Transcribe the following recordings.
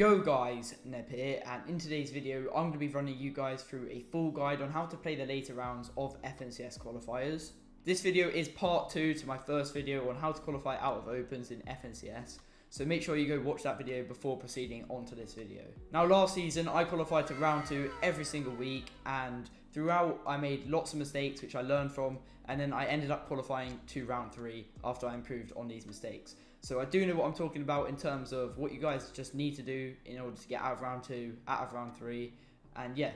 Yo guys, Neb here, and in today's video I'm going to be running you guys through a full guide on how to play the later rounds of FNCS qualifiers. This video is part 2 to my first video on how to qualify out of opens in FNCS, so make sure you go watch that video before proceeding on to this video. Now last season I qualified to round 2 every single week, and throughout I made lots of mistakes which I learned from, and then I ended up qualifying to round 3 after I improved on these mistakes. So I do know what I'm talking about in terms of what you guys just need to do in order to get out of round 2, out of round 3. And yeah,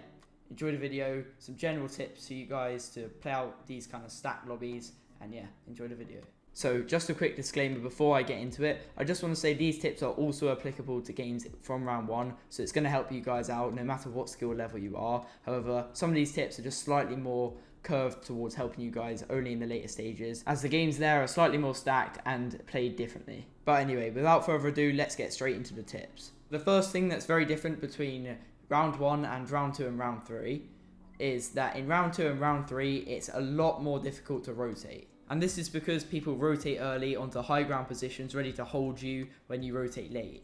enjoy the video, some general tips for you guys to play out these kind of stacked lobbies, and yeah, enjoy the video. So just a quick disclaimer before I get into it, I just want to say these tips are also applicable to games from round 1, so it's going to help you guys out no matter what skill level you are. However, some of these tips are just slightly more curved towards helping you guys only in the later stages, as the games there are slightly more stacked and played differently. But anyway, without further ado, let's get straight into the tips. The first thing that's very different between round 1 and round 2 and round 3 is that in round 2 and round 3 it's a lot more difficult to rotate. And this is because people rotate early onto high ground positions ready to hold you when you rotate late.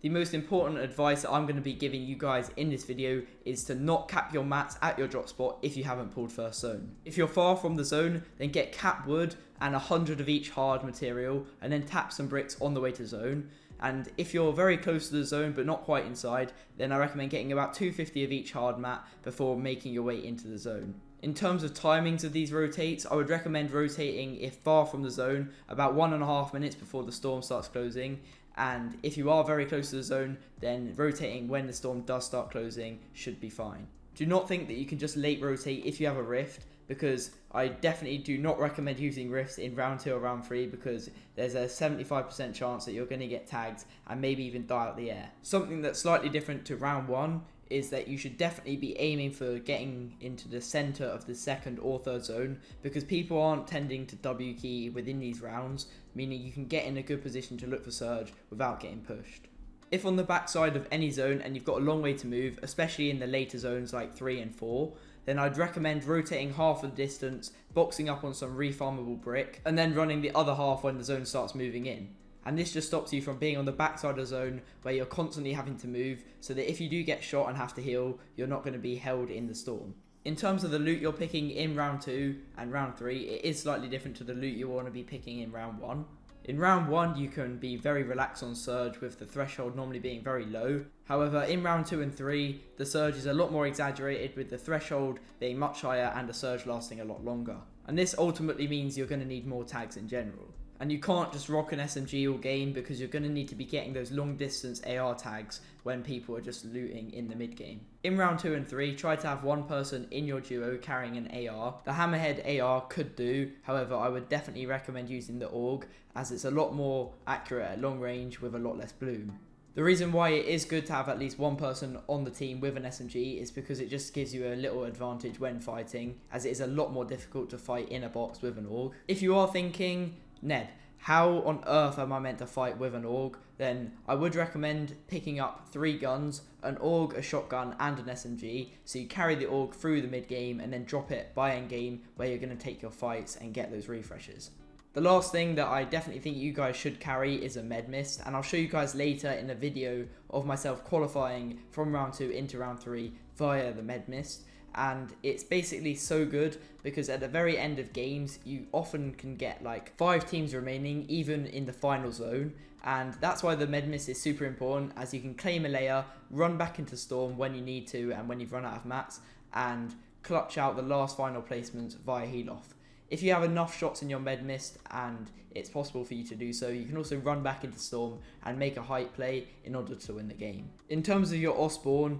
The most important advice that I'm going to be giving you guys in this video is to not cap your mats at your drop spot if you haven't pulled first zone. If you're far from the zone, then get cap wood and 100 of each hard material, and then tap some bricks on the way to zone. And if you're very close to the zone but not quite inside, then I recommend getting about 250 of each hard mat before making your way into the zone. In terms of timings of these rotates, I would recommend rotating if far from the zone about 1.5 minutes before the storm starts closing. And if you are very close to the zone, then rotating when the storm does start closing should be fine. Do not think that you can just late rotate if you have a rift, because I definitely do not recommend using rifts in round 2 or round 3, because there's a 75% chance that you're going to get tagged and maybe even die out the air. Something that's slightly different to round 1 is that you should definitely be aiming for getting into the center of the second or third zone, because people aren't tending to W key within these rounds, meaning you can get in a good position to look for surge without getting pushed. If on the backside of any zone and you've got a long way to move, especially in the later zones like 3 and 4, then I'd recommend rotating half of the distance, boxing up on some refarmable brick, and then running the other half when the zone starts moving in. And this just stops you from being on the backside of the zone where you're constantly having to move, so that if you do get shot and have to heal, you're not going to be held in the storm. In terms of the loot you're picking in round 2 and round 3, it is slightly different to the loot you want to be picking in round 1. In round 1, you can be very relaxed on surge, with the threshold normally being very low. However, in round 2 and 3, the surge is a lot more exaggerated, with the threshold being much higher and the surge lasting a lot longer. And this ultimately means you're going to need more tags in general. And you can't just rock an SMG all game, because you're going to need to be getting those long distance AR tags when people are just looting in the mid game. In round 2 and 3, try to have one person in your duo carrying an AR. The Hammerhead AR could do, however I would definitely recommend using the AUG, as it's a lot more accurate at long range with a lot less bloom. The reason why it is good to have at least one person on the team with an SMG is because it just gives you a little advantage when fighting, as it is a lot more difficult to fight in a box with an AUG. If you are thinking, Ned, how on earth am I meant to fight with an AUG? Then I would recommend picking up 3 guns, an AUG, a shotgun and an SMG, so you carry the AUG through the mid game and then drop it by end game where you're going to take your fights and get those refreshes. The last thing that I definitely think you guys should carry is a med mist, and I'll show you guys later in a video of myself qualifying from round 2 into round 3 via the med mist. And it's basically so good because at the very end of games you often can get like 5 teams remaining even in the final zone, and that's why the med mist is super important, as you can claim a layer, run back into storm when you need to and when you've run out of mats, and clutch out the last final placements via heal off. If you have enough shots in your med mist and it's possible for you to do so, you can also run back into storm and make a hype play in order to win the game. In terms of your Osborne,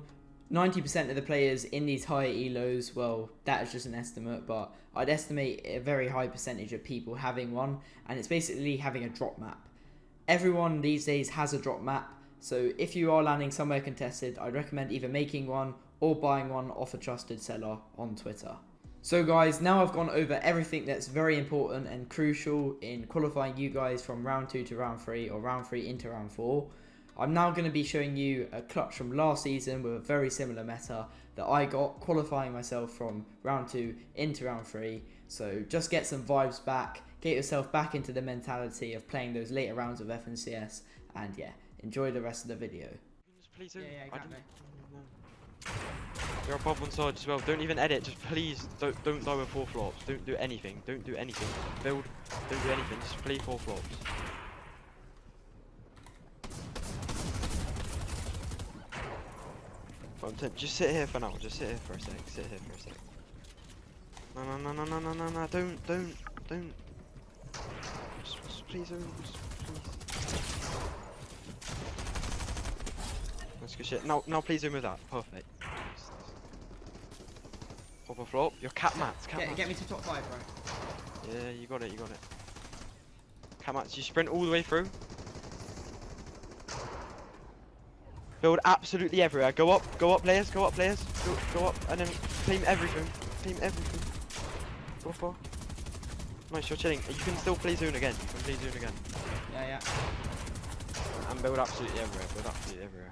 90% of the players in these higher elos, well, that is just an estimate, but I'd estimate a very high percentage of people having one, and it's basically having a drop map. Everyone these days has a drop map, so if you are landing somewhere contested, I'd recommend either making one or buying one off a trusted seller on Twitter. So guys, now I've gone over everything that's very important and crucial in qualifying you guys from round 2 to round 3 or round 3 into round 4. I'm now going to be showing you a clutch from last season with a very similar meta that I got qualifying myself from round 2 into round 3. So just get some vibes back, get yourself back into the mentality of playing those later rounds of FNCS, and yeah, enjoy the rest of the video. please zoom. Yeah, got me. You're above one side as well. Don't even edit. Just please don't die with 4 flops. Don't do anything. Don't do anything. Build. Don't do anything. Just play 4 flops. Just sit here for now. Just sit here for a sec. Sit here for a sec. No. Don't. Just please zoom. Please. That's good shit. Now please zoom with that. Perfect. Pop a flop. Your cat mats. Get me to top 5, bro. Yeah, you got it. Cat mats. You sprint all the way through. Build absolutely everywhere. Go up, players. Go up, and then claim everything. Go far. Nice, you're chilling. You can still play zone again. Yeah. And build absolutely everywhere.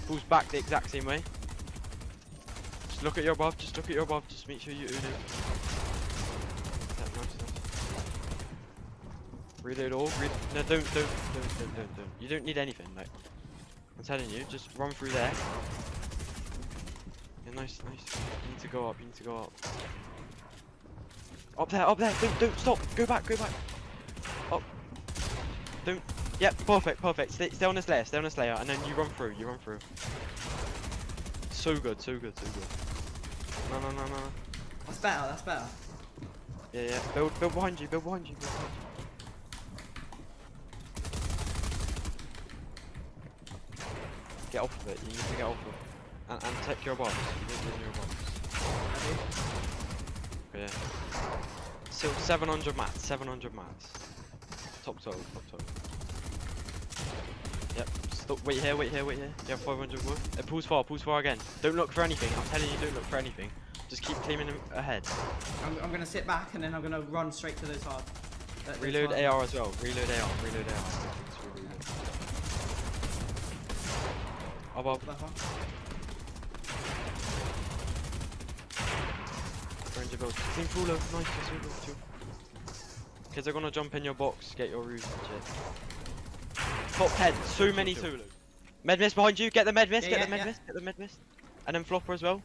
Pulls back the exact same way. Just look at your above. Just make sure you Uno. Nice. Reload all. No, don't. You don't need anything. Like, I'm telling you, just run through there. Yeah, nice. You need to go up. Up there. Don't stop. Go back. Up. Don't. Yep, perfect. Stay on this layer, and then you run through. So good. No. That's better. Yeah. Build behind you. Get off of it. You need to get off of it. And take your box. Yeah. Still 700 mats. Top toe. Yep. Stop. Wait here. Yeah, 500 wood. It pulls far again. Don't look for anything. I'm telling you, don't look for anything. Just keep claiming them ahead. I'm gonna sit back and then I'm gonna run straight to those hard. Reload AR as well. Reload AR. Above. Ranger build. Team full low. Nice. Two. Kids are gonna jump in your box. Get your roots and shit. Top 10. So many solos. Med mist behind you. Get the med mist. Get the med mist. And then flopper as well.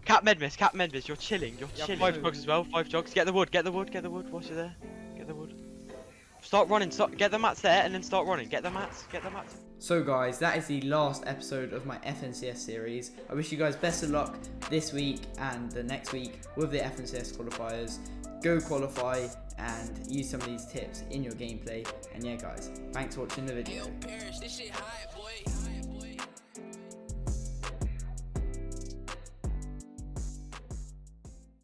Cap med mist. You're chilling. 5 jogs as well. 5 jogs. Get the wood. Watch it there. Get the wood. Start running. Get the mats there and then start running. Get the mats. So guys, that is the last episode of my FNCS series. I wish you guys best of luck this week and the next week with the FNCS qualifiers. Go qualify and use some of these tips in your gameplay. And yeah guys, thanks for watching the video.